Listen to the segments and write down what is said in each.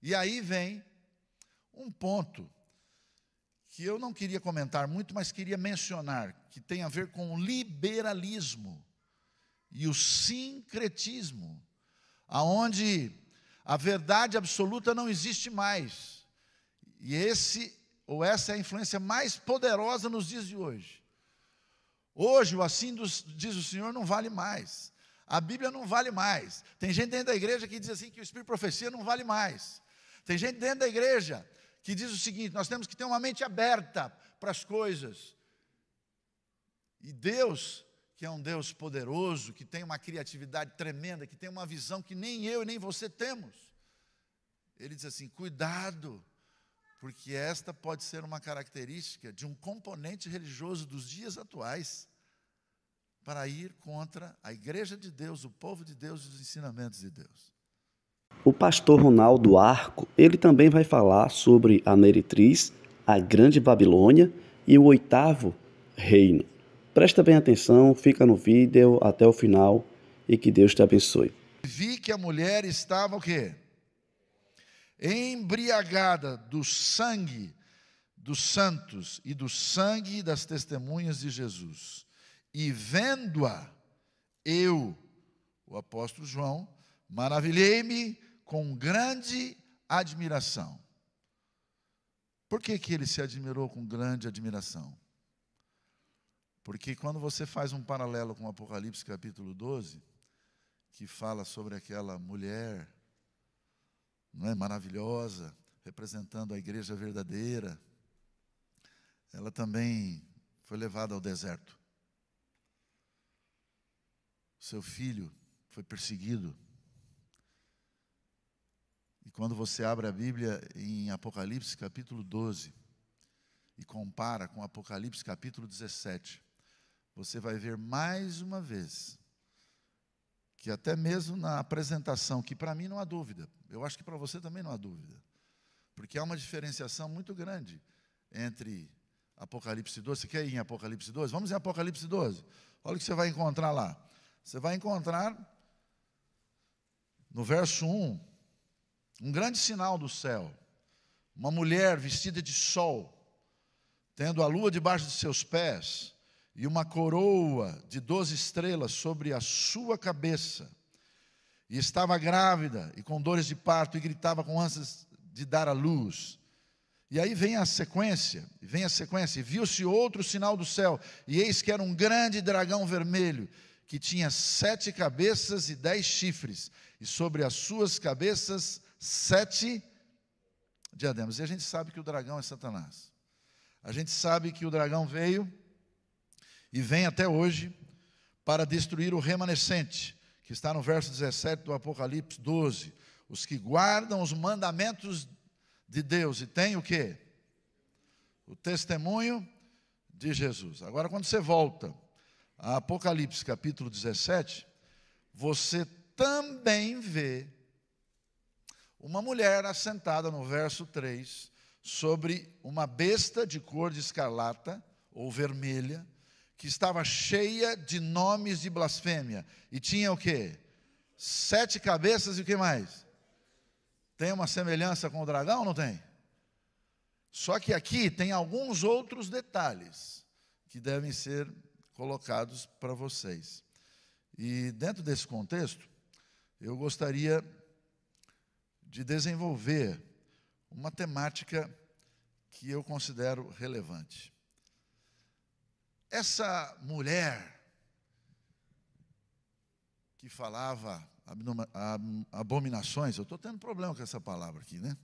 E aí vem um ponto que eu não queria comentar muito, mas queria mencionar, que tem a ver com o liberalismo e o sincretismo, aonde a verdade absoluta não existe mais. E essa é a influência mais poderosa nos dias de hoje. Hoje, o assim diz o Senhor não vale mais. A Bíblia não vale mais. Tem gente dentro da igreja que diz assim que o Espírito de Profecia não vale mais. Tem gente dentro da igreja que diz o seguinte: nós temos que ter uma mente aberta para as coisas. E Deus, que é um Deus poderoso, que tem uma criatividade tremenda, que tem uma visão que nem eu e nem você temos, Ele diz assim: cuidado, porque esta pode ser uma característica de um componente religioso dos dias atuais, para ir contra a igreja de Deus, o povo de Deus e os ensinamentos de Deus. O pastor Ronaldo Arco, ele também vai falar sobre a meretriz, a grande Babilônia e o 8º reino. Presta bem atenção, fica no vídeo até o final e que Deus te abençoe. Vi que a mulher estava o quê? Embriagada do sangue dos santos e do sangue das testemunhas de Jesus. E vendo-a, eu, o apóstolo João, maravilhei-me com grande admiração. Por que ele se admirou com grande admiração? Porque quando você faz um paralelo com Apocalipse capítulo 12, que fala sobre aquela mulher, não é, maravilhosa, representando a igreja verdadeira, ela também foi levada ao deserto. Seu filho foi perseguido. E quando você abre a Bíblia em Apocalipse capítulo 12 e compara com Apocalipse capítulo 17, você vai ver mais uma vez que até mesmo na apresentação, que para mim não há dúvida, eu acho que para você também não há dúvida, porque há uma diferenciação muito grande entre Apocalipse 12. Você quer ir em Apocalipse 12? Vamos em Apocalipse 12. Olha o que você vai encontrar lá. Você vai encontrar no verso 1, um grande sinal do céu. Uma mulher vestida de sol, tendo a lua debaixo de seus pés, e uma coroa de 12 estrelas sobre a sua cabeça. E estava grávida, e com dores de parto, e gritava com ânsias de dar à luz. E aí vem a sequência, e viu-se outro sinal do céu, e eis que era um grande dragão vermelho, que tinha 7 cabeças e 10 chifres, e sobre as suas cabeças 7 diademas. E a gente sabe que o dragão é Satanás. A gente sabe que o dragão veio e vem até hoje para destruir o remanescente, que está no verso 17 do Apocalipse 12. Os que guardam os mandamentos de Deus e têm o quê? O testemunho de Jesus. Agora, quando você volta a Apocalipse capítulo 17, você também vê uma mulher assentada no verso 3, sobre uma besta de cor de escarlata ou vermelha, que estava cheia de nomes de blasfêmia, e tinha o quê? 7 cabeças e o que mais? Tem uma semelhança com o dragão ou não tem? Só que aqui tem alguns outros detalhes que devem ser colocados para vocês. E dentro desse contexto, eu gostaria de desenvolver uma temática que eu considero relevante. Essa mulher que falava abominações, eu estou tendo problema com essa palavra aqui, né?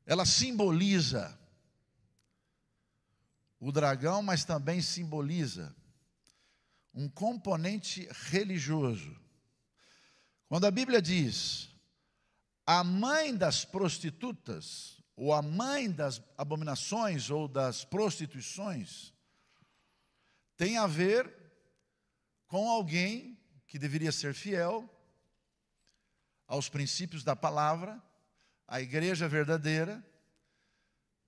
Ela simboliza o dragão, mas também simboliza um componente religioso. Quando a Bíblia diz a mãe das prostitutas, ou a mãe das abominações ou das prostituições, tem a ver com alguém que deveria ser fiel aos princípios da palavra, à igreja verdadeira,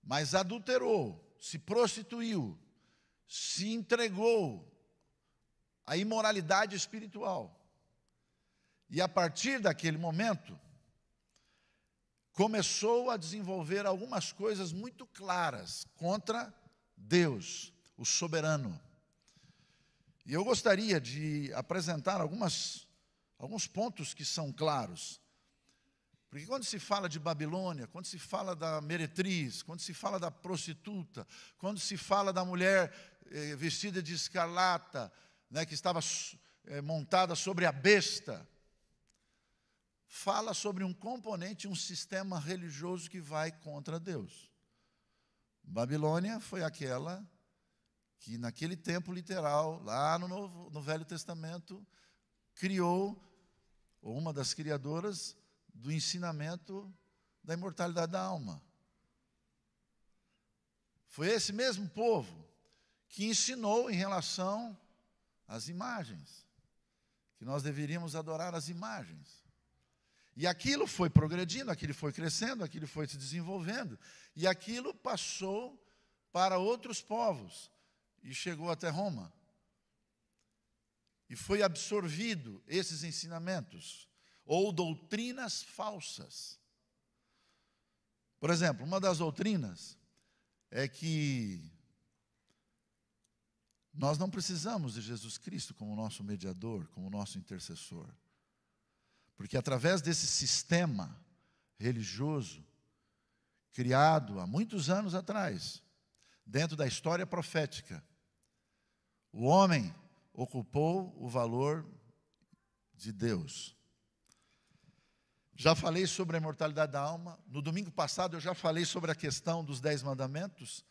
mas adulterou, se prostituiu, se entregou à imoralidade espiritual. E a partir daquele momento, começou a desenvolver algumas coisas muito claras contra Deus, o soberano. E eu gostaria de apresentar alguns pontos que são claros. Porque quando se fala de Babilônia, quando se fala da meretriz, quando se fala da prostituta, quando se fala da mulher vestida de escarlata, né, que estava montada sobre a besta, fala sobre um componente, um sistema religioso que vai contra Deus. Babilônia foi aquela que naquele tempo literal, lá no Velho Testamento, criou, ou uma das criadoras, do ensinamento da imortalidade da alma. Foi esse mesmo povo que ensinou em relação às imagens, que nós deveríamos adorar as imagens. E aquilo foi progredindo, aquilo foi crescendo, aquilo foi se desenvolvendo, e aquilo passou para outros povos, e chegou até Roma. E foi absorvido esses ensinamentos, ou doutrinas falsas. Por exemplo, uma das doutrinas é que nós não precisamos de Jesus Cristo como nosso mediador, como nosso intercessor. Porque através desse sistema religioso, criado há muitos anos atrás, dentro da história profética, o homem ocupou o valor de Deus. Já falei sobre a imortalidade da alma. No domingo passado eu já falei sobre a questão dos 10 mandamentos,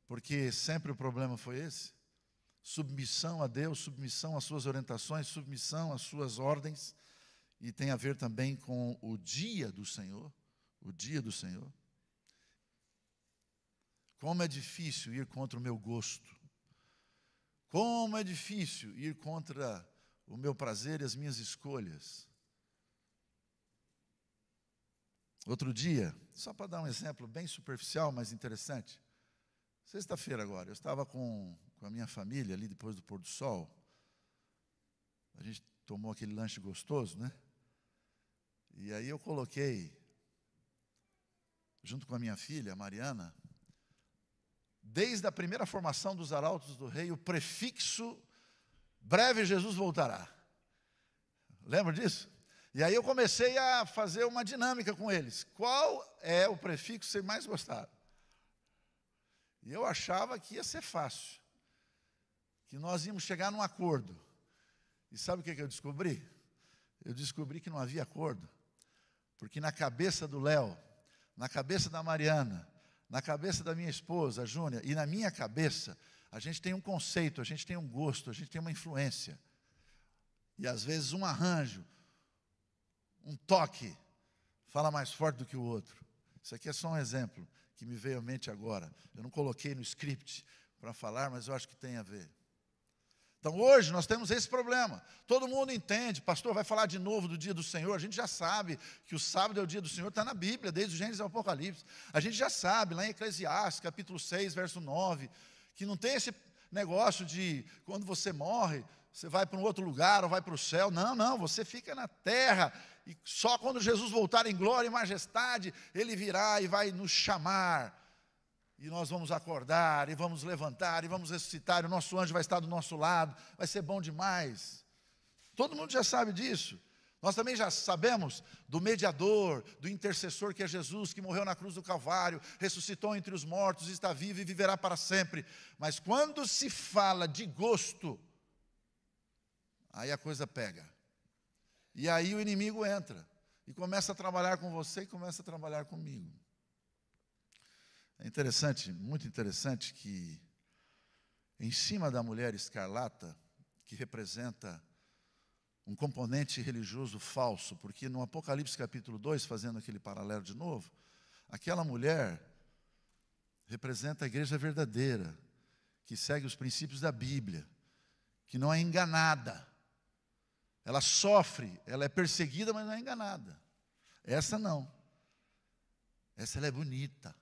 porque sempre o problema foi esse. Submissão a Deus, submissão às suas orientações, submissão às suas ordens, e tem a ver também com o dia do Senhor, o dia do Senhor. Como é difícil ir contra o meu gosto. Como é difícil ir contra o meu prazer e as minhas escolhas. Outro dia, só para dar um exemplo bem superficial, mas interessante. Sexta-feira agora, eu estava com a minha família ali depois do pôr do sol. A gente tomou aquele lanche gostoso, né? E aí eu coloquei, junto com a minha filha, a Mariana, desde a primeira formação dos Arautos do Rei, o prefixo breve Jesus voltará. Lembra disso? E aí eu comecei a fazer uma dinâmica com eles. Qual é o prefixo que vocês mais gostaram? E eu achava que ia ser fácil, que nós íamos chegar num acordo. E sabe o que eu descobri? Eu descobri que não havia acordo. Porque na cabeça do Léo, na cabeça da Mariana, na cabeça da minha esposa, a Júnia, e na minha cabeça, a gente tem um conceito, a gente tem um gosto, a gente tem uma influência. E às vezes um arranjo, um toque, fala mais forte do que o outro. Isso aqui é só um exemplo que me veio à mente agora. Eu não coloquei no script para falar, mas eu acho que tem a ver. Então hoje nós temos esse problema. Todo mundo entende, pastor vai falar de novo do dia do Senhor. A gente já sabe que o sábado é o dia do Senhor, está na Bíblia, desde o Gênesis ao Apocalipse. A gente já sabe, lá em Eclesiastes, capítulo 6, verso 9, que não tem esse negócio de quando você morre, você vai para um outro lugar ou vai para o céu. Não, você fica na terra. E só quando Jesus voltar em glória e majestade, Ele virá e vai nos chamar. E nós vamos acordar, e vamos levantar, e vamos ressuscitar, e o nosso anjo vai estar do nosso lado, vai ser bom demais. Todo mundo já sabe disso. Nós também já sabemos do mediador, do intercessor que é Jesus, que morreu na cruz do Calvário, ressuscitou entre os mortos, está vivo e viverá para sempre. Mas quando se fala de gosto, aí a coisa pega. E aí o inimigo entra, e começa a trabalhar com você e começa a trabalhar comigo. É interessante, muito interessante, que em cima da mulher escarlata, que representa um componente religioso falso, porque no Apocalipse capítulo 2, fazendo aquele paralelo de novo, aquela mulher representa a igreja verdadeira, que segue os princípios da Bíblia, que não é enganada. Ela sofre, ela é perseguida, mas não é enganada. Essa não. Essa ela é bonita.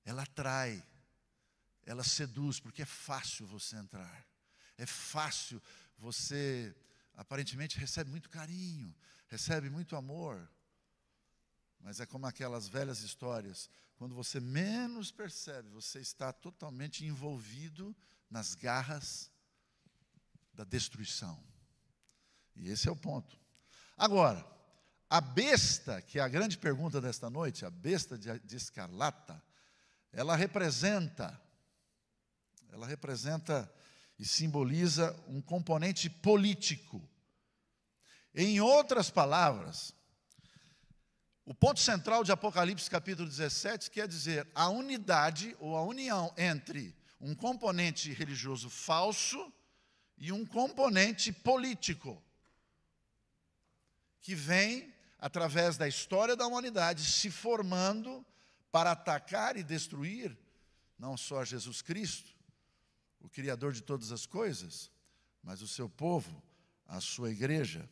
Ela atrai, ela seduz, porque é fácil você entrar. É fácil, você aparentemente recebe muito carinho, recebe muito amor. Mas é como aquelas velhas histórias, quando você menos percebe, você está totalmente envolvido nas garras da destruição. E esse é o ponto. Agora, a besta, que é a grande pergunta desta noite, a besta de escarlata, ela representa e simboliza um componente político. Em outras palavras, o ponto central de Apocalipse capítulo 17 quer dizer a unidade ou a união entre um componente religioso falso e um componente político, que vem, através da história da humanidade, se formando para atacar e destruir, não só Jesus Cristo, o Criador de todas as coisas, mas o seu povo, a sua igreja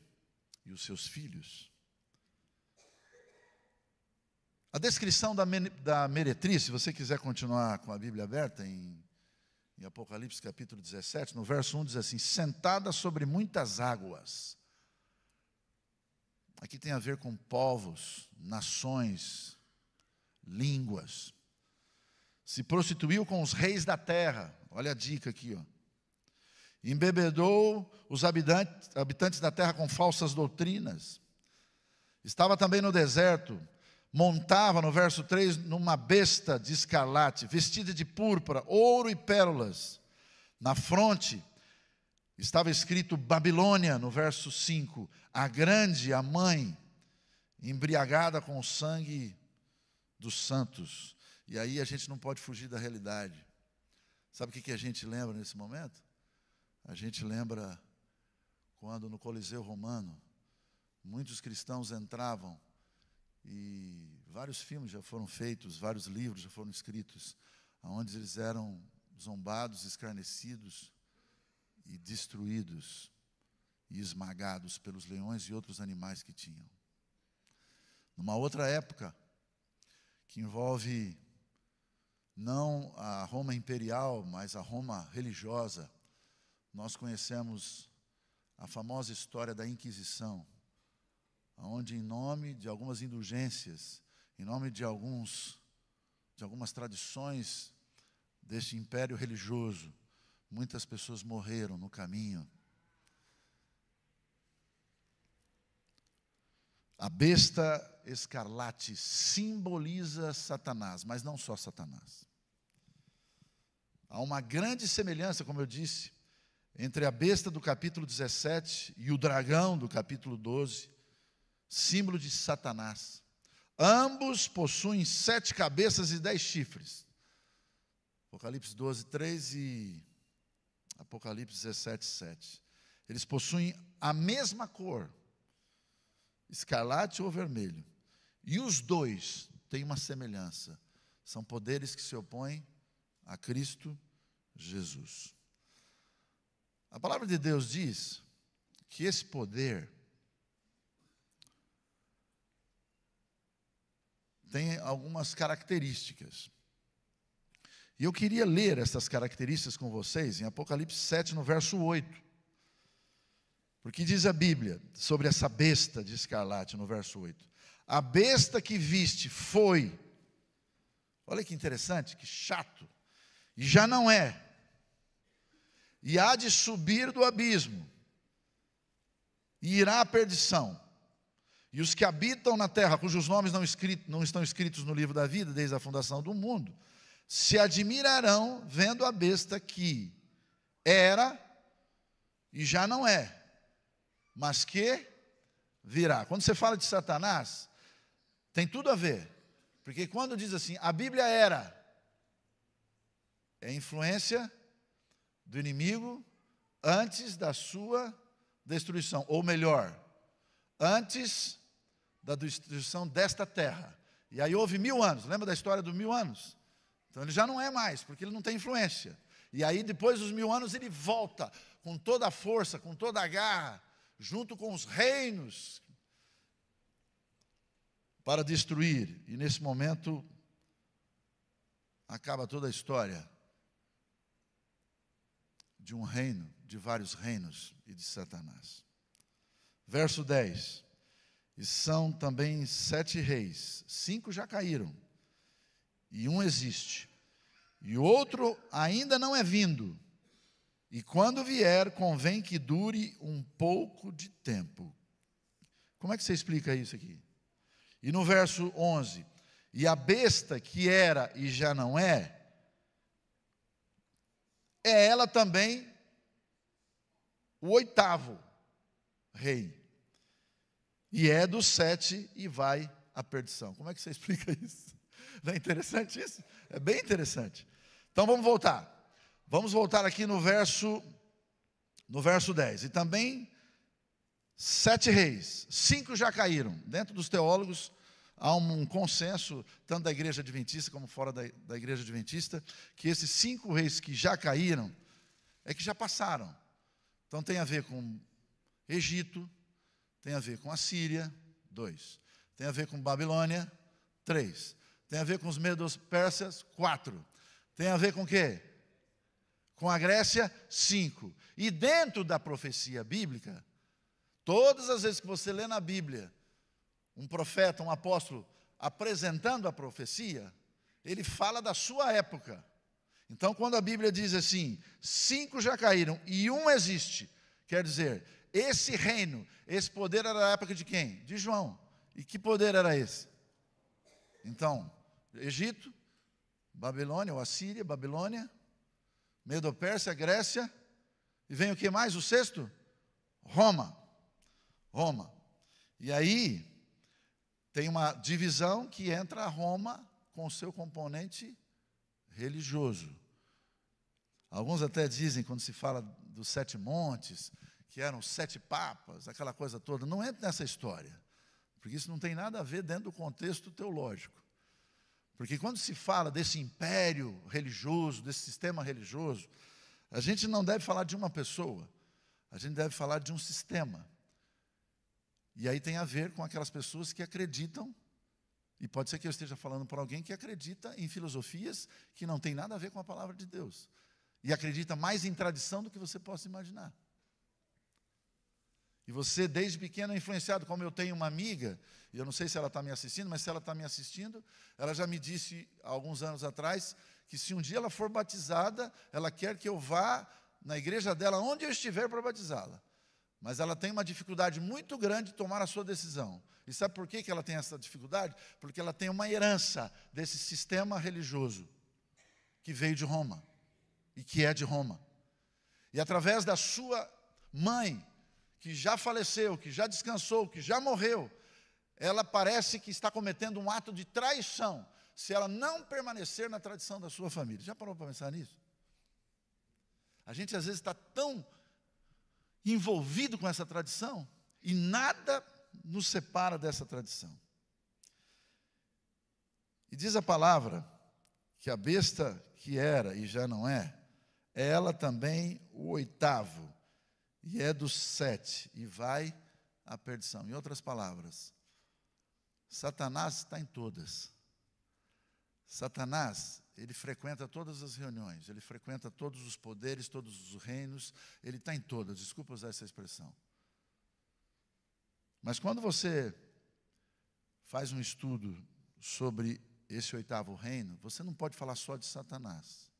e os seus filhos. A descrição da meretriz, se você quiser continuar com a Bíblia aberta, em Apocalipse capítulo 17, no verso 1 diz assim: sentada sobre muitas águas. Aqui tem a ver com povos, nações, línguas. Se prostituiu com os reis da terra. Olha a dica aqui, ó. Embebedou os habitantes da terra com falsas doutrinas. Estava também no deserto. Montava, no verso 3, numa besta de escarlate, vestida de púrpura, ouro e pérolas. Na fronte estava escrito Babilônia, no verso 5, a grande, a mãe, embriagada com o sangue dos santos. E aí a gente não pode fugir da realidade. Sabe o que a gente lembra nesse momento? A gente lembra quando no Coliseu Romano, muitos cristãos entravam e vários filmes já foram feitos, vários livros já foram escritos, onde eles eram zombados, escarnecidos e destruídos e esmagados pelos leões e outros animais que tinham. Numa outra época, que envolve não a Roma imperial, mas a Roma religiosa, nós conhecemos a famosa história da Inquisição, onde, em nome de algumas indulgências, em nome de algumas tradições deste império religioso, muitas pessoas morreram no caminho. A besta escarlate simboliza Satanás, mas não só Satanás. Há uma grande semelhança, como eu disse, entre a besta do capítulo 17 e o dragão do capítulo 12, símbolo de Satanás. Ambos possuem 7 cabeças e 10 chifres. Apocalipse 12, 3 e Apocalipse 17, 7. Eles possuem a mesma cor, escarlate ou vermelho. E os dois têm uma semelhança. São poderes que se opõem a Cristo Jesus. A palavra de Deus diz que esse poder tem algumas características. E eu queria ler essas características com vocês em Apocalipse 7, no verso 8. Porque diz a Bíblia sobre essa besta de escarlate, no verso 8. A besta que viste foi, olha que interessante, que chato, e já não é, e há de subir do abismo, e irá à perdição. E os que habitam na terra, cujos nomes não estão escritos no livro da vida, desde a fundação do mundo, se admirarão vendo a besta que era e já não é, mas que virá. Quando você fala de Satanás, tem tudo a ver. Porque quando diz assim, a Bíblia era, é influência do inimigo antes da sua destruição. Ou melhor, antes da destruição desta terra. E aí houve 1000 anos. Lembra da história dos 1000 anos? Então ele já não é mais, porque ele não tem influência. E aí depois dos 1000 anos ele volta com toda a força, com toda a garra, junto com os reinos, para destruir. E nesse momento acaba toda a história de um reino, de vários reinos e de Satanás. Verso 10. E são também 7 reis. 5 já caíram, e um existe. E o outro ainda não é vindo. E quando vier, convém que dure um pouco de tempo. Como é que você explica isso aqui? E no verso 11, e a besta que era e já não é ela também o 8º rei. E é dos 7 e vai à perdição. Como é que você explica isso? Não é interessante isso? É bem interessante. Então vamos voltar. Vamos voltar aqui no verso 10. E também 7 reis, 5 já caíram. Dentro dos teólogos há um consenso, tanto da igreja adventista como fora da igreja adventista, que esses 5 reis que já caíram, é que já passaram. Então tem a ver com Egito, tem a ver com a Síria, 2. Tem a ver com Babilônia, 3. Tem a ver com os medos persas, 4. Tem a ver com o quê? Com a Grécia, 5. E dentro da profecia bíblica, todas as vezes que você lê na Bíblia, um profeta, um apóstolo, apresentando a profecia, ele fala da sua época. Então, quando a Bíblia diz assim, 5 já caíram e um existe, quer dizer, esse reino, esse poder era da época de quem? De João. E que poder era esse? Então, Egito, Babilônia, ou Assíria, Babilônia, Medo-Pérsia, Grécia, e vem o que mais? O 6º? Roma. E aí, tem uma divisão que entra a Roma com o seu componente religioso. Alguns até dizem, quando se fala dos 7 montes, que eram 7 papas, aquela coisa toda. Não entra nessa história, porque isso não tem nada a ver dentro do contexto teológico. Porque quando se fala desse império religioso, desse sistema religioso, a gente não deve falar de uma pessoa, a gente deve falar de um sistema. E aí tem a ver com aquelas pessoas que acreditam, e pode ser que eu esteja falando por alguém que acredita em filosofias que não tem nada a ver com a palavra de Deus. E acredita mais em tradição do que você possa imaginar. E você, desde pequeno, é influenciado, como eu tenho uma amiga, e eu não sei se ela está me assistindo, mas se ela está me assistindo, ela já me disse, há alguns anos atrás, que se um dia ela for batizada, ela quer que eu vá na igreja dela, onde eu estiver, para batizá-la. Mas ela tem uma dificuldade muito grande de tomar a sua decisão. E sabe por que ela tem essa dificuldade? Porque ela tem uma herança desse sistema religioso, que veio de Roma, e que é de Roma. E através da sua mãe, que já faleceu, que já descansou, que já morreu, ela parece que está cometendo um ato de traição, se ela não permanecer na tradição da sua família. Já parou para pensar nisso? A gente às vezes está tão envolvido com essa tradição, e nada nos separa dessa tradição. E diz a palavra, que a besta que era e já não é ela também o 8º, e é dos 7, e vai à perdição. Em outras palavras, Satanás está em todas. Satanás, ele frequenta todas as reuniões, ele frequenta todos os poderes, todos os reinos, ele está em todas, desculpa usar essa expressão. Mas quando você faz um estudo sobre esse 8º reino, você não pode falar só de Satanás.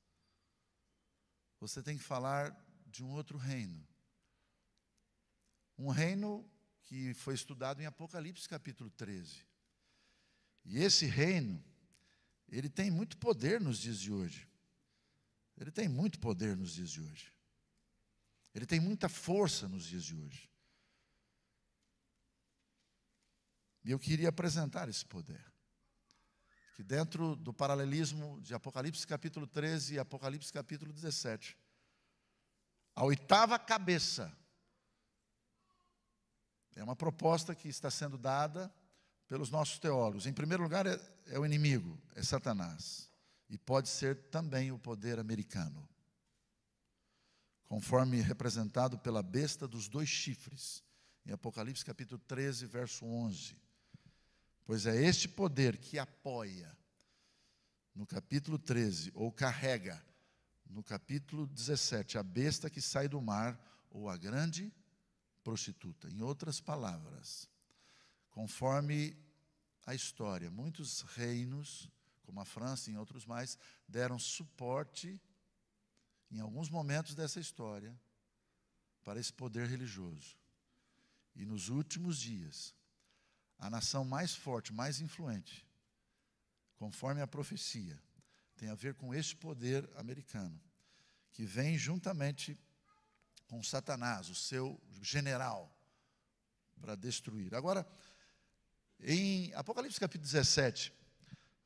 Você tem que falar de um outro reino. Um reino que foi estudado em Apocalipse capítulo 13. E esse reino, ele tem muito poder nos dias de hoje. Ele tem muito poder nos dias de hoje. Ele tem muita força nos dias de hoje. E eu queria apresentar esse poder. Que dentro do paralelismo de Apocalipse capítulo 13 e Apocalipse capítulo 17, a 8ª cabeça é uma proposta que está sendo dada pelos nossos teólogos. Em primeiro lugar, é o inimigo, é Satanás. E pode ser também o poder americano, conforme representado pela besta dos 2 chifres, em Apocalipse capítulo 13, verso 11. Pois é este poder que apoia, no capítulo 13, ou carrega, no capítulo 17, a besta que sai do mar, ou a grande prostituta. Em outras palavras, conforme a história. Muitos reinos, como a França e outros mais, deram suporte, em alguns momentos dessa história, para esse poder religioso. E nos últimos dias, a nação mais forte, mais influente, conforme a profecia, tem a ver com este poder americano, que vem juntamente com Satanás, o seu general, para destruir. Agora, em Apocalipse capítulo 17,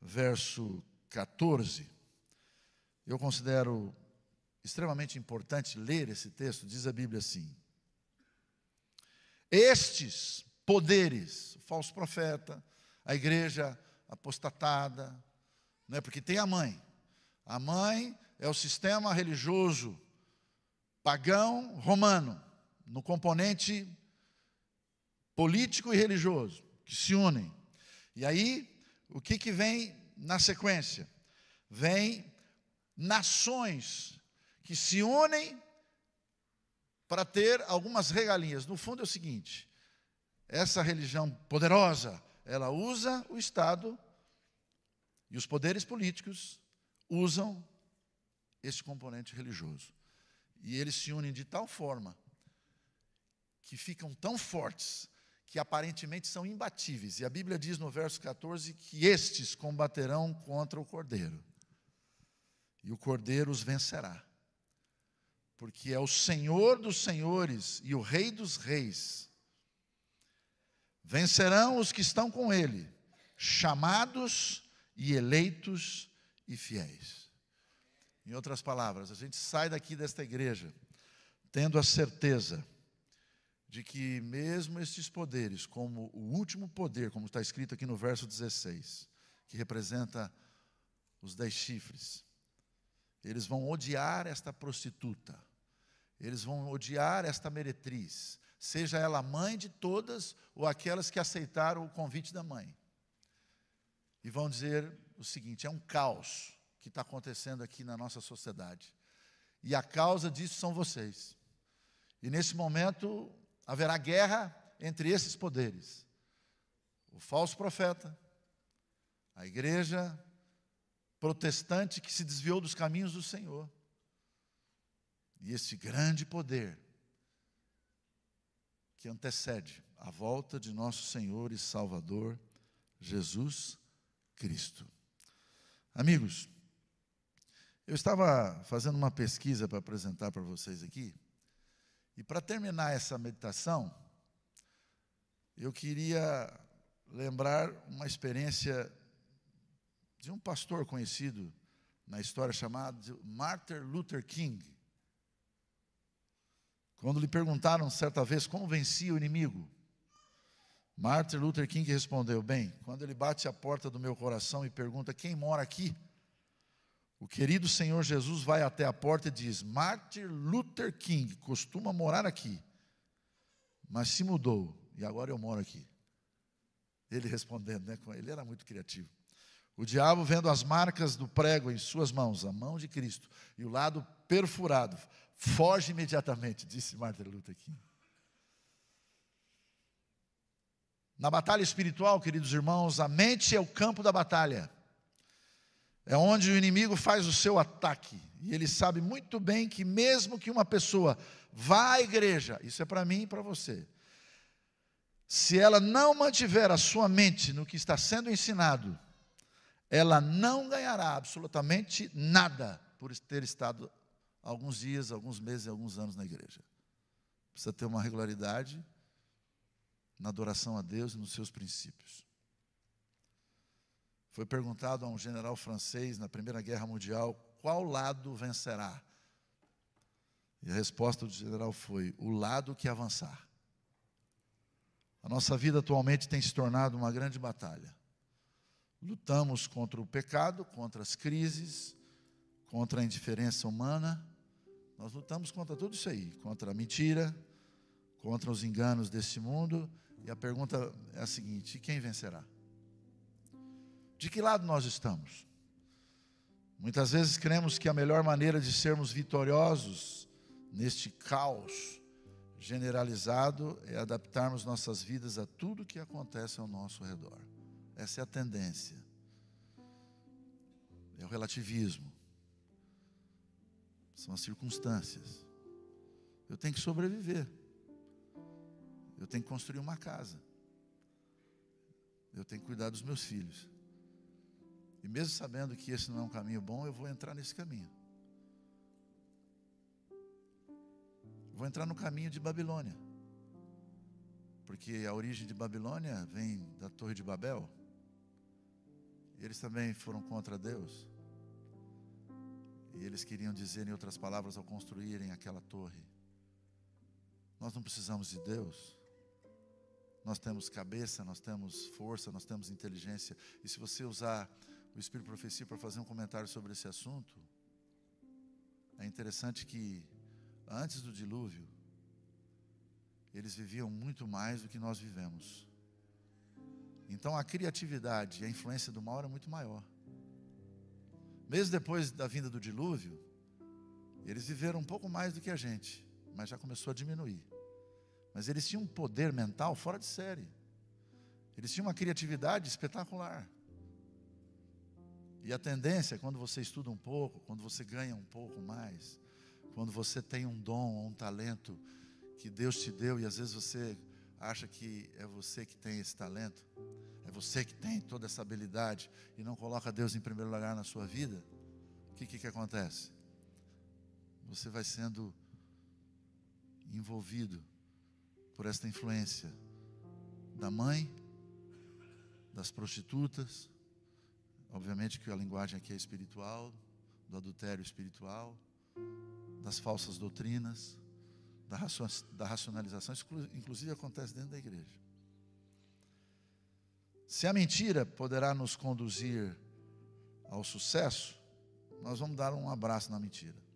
verso 14, eu considero extremamente importante ler esse texto. Diz a Bíblia assim: estes poderes, o falso profeta, a igreja apostatada, não é? Porque tem a mãe é o sistema religioso pagão romano, no componente político e religioso, que se unem. E aí, o que vem na sequência? Vem nações que se unem para ter algumas regalias. No fundo é o seguinte: essa religião poderosa, ela usa o Estado, e os poderes políticos usam esse componente religioso. E eles se unem de tal forma que ficam tão fortes que aparentemente são imbatíveis. E a Bíblia diz no verso 14 que estes combaterão contra o Cordeiro, e o Cordeiro os vencerá, porque é o Senhor dos senhores e o Rei dos reis. Vencerão os que estão com ele, chamados e eleitos e fiéis. Em outras palavras, a gente sai daqui desta igreja tendo a certeza de que mesmo estes poderes, como o último poder, como está escrito aqui no verso 16, que representa os 10 chifres, eles vão odiar esta prostituta, eles vão odiar esta meretriz, seja ela mãe de todas ou aquelas que aceitaram o convite da mãe. E vão dizer o seguinte: é um caos que está acontecendo aqui na nossa sociedade, e a causa disso são vocês. E nesse momento haverá guerra entre esses poderes: o falso profeta, a igreja protestante que se desviou dos caminhos do Senhor, e esse grande poder que antecede a volta de nosso Senhor e Salvador Jesus Cristo. Amigos, eu estava fazendo uma pesquisa para apresentar para vocês aqui, e para terminar essa meditação, eu queria lembrar uma experiência de um pastor conhecido na história chamado Martin Luther King. Quando lhe perguntaram certa vez como vencia o inimigo, Martin Luther King respondeu: bem, quando ele bate a porta do meu coração e pergunta quem mora aqui, o querido Senhor Jesus vai até a porta e diz: Martin Luther King costuma morar aqui, mas se mudou e agora eu moro aqui. Ele respondendo, né? Ele era muito criativo. O diabo, vendo as marcas do prego em suas mãos, a mão de Cristo, e o lado perfurado, foge imediatamente, disse Martin Luther King. Na batalha espiritual, queridos irmãos, a mente é o campo da batalha. É onde o inimigo faz o seu ataque. E ele sabe muito bem que mesmo que uma pessoa vá à igreja, isso é para mim e para você, se ela não mantiver a sua mente no que está sendo ensinado, ela não ganhará absolutamente nada por ter estado alguns dias, alguns meses, alguns anos na igreja. Precisa ter uma regularidade na adoração a Deus e nos seus princípios. Foi perguntado a um general francês na Primeira Guerra Mundial qual lado vencerá. E a resposta do general foi: o lado que avançar. A nossa vida atualmente tem se tornado uma grande batalha. Lutamos contra o pecado, contra as crises, contra a indiferença humana. Nós lutamos contra tudo isso aí, contra a mentira, contra os enganos desse mundo. E a pergunta é a seguinte: e quem vencerá? De que lado nós estamos? Muitas vezes cremos que a melhor maneira de sermos vitoriosos neste caos generalizado é adaptarmos nossas vidas a tudo que acontece ao nosso redor. Essa é a tendência. É o relativismo. São as circunstâncias. Eu tenho que sobreviver. Eu tenho que construir uma casa. Eu tenho que cuidar dos meus filhos. E mesmo sabendo que esse não é um caminho bom, eu vou entrar nesse caminho. Vou entrar no caminho de Babilônia. Porque a origem de Babilônia vem da Torre de Babel. E eles também foram contra Deus. E eles queriam dizer, em outras palavras, ao construírem aquela torre: nós não precisamos de Deus. Nós temos cabeça, nós temos força, nós temos inteligência. E se você usar o Espírito de Profecia para fazer um comentário sobre esse assunto, é interessante que antes do dilúvio, eles viviam muito mais do que nós vivemos. Então a criatividade e a influência do mal era muito maior. Mesmo depois da vinda do dilúvio, eles viveram um pouco mais do que a gente, mas já começou a diminuir. Mas eles tinham um poder mental fora de série. Eles tinham uma criatividade espetacular. E a tendência, quando você estuda um pouco, quando você ganha um pouco mais, quando você tem um dom ou um talento que Deus te deu, e às vezes você acha que é você que tem esse talento, é você que tem toda essa habilidade, e não coloca Deus em primeiro lugar na sua vida, o que acontece? Você vai sendo envolvido por esta influência da mãe, das prostitutas, obviamente que a linguagem aqui é espiritual, do adultério espiritual, das falsas doutrinas, da racionalização. Isso inclusive acontece dentro da igreja. Se a mentira poderá nos conduzir ao sucesso, nós vamos dar um abraço na mentira.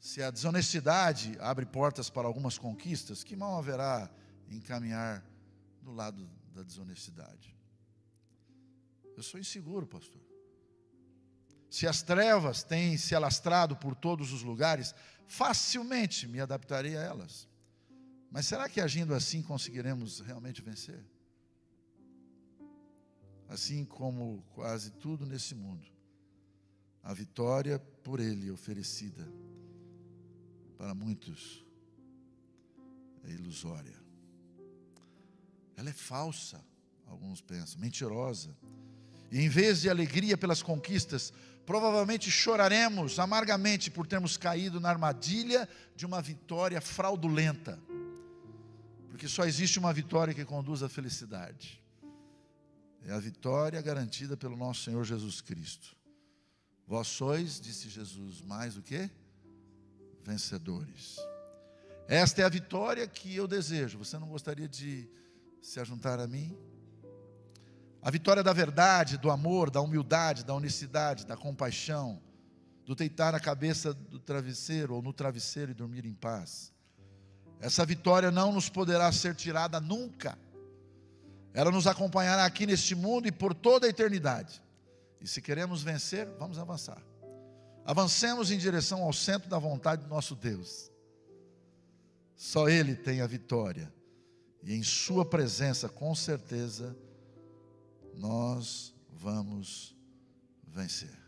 Se a desonestidade abre portas para algumas conquistas, que mal haverá em caminhar do lado da desonestidade? Eu sou inseguro, pastor. Se as trevas têm se alastrado por todos os lugares, facilmente me adaptarei a elas. Mas será que agindo assim conseguiremos realmente vencer? Assim como quase tudo nesse mundo, a vitória por Ele oferecida para muitos é ilusória. Ela é falsa, alguns pensam, mentirosa. E em vez de alegria pelas conquistas, provavelmente choraremos amargamente por termos caído na armadilha de uma vitória fraudulenta. Porque só existe uma vitória que conduz à felicidade. É a vitória garantida pelo nosso Senhor Jesus Cristo. Vós sois, disse Jesus, mais do que vencedores. Esta é a vitória que eu desejo. Você não gostaria de se ajuntar a mim? A vitória da verdade, do amor, da humildade, da honestidade, da compaixão, do deitar a cabeça do travesseiro ou no travesseiro e dormir em paz. Essa vitória não nos poderá ser tirada nunca. Ela nos acompanhará aqui neste mundo e por toda a eternidade. E se queremos vencer, vamos avançar. Avancemos em direção ao centro da vontade do nosso Deus. Só Ele tem a vitória. E em Sua presença, com certeza, nós vamos vencer.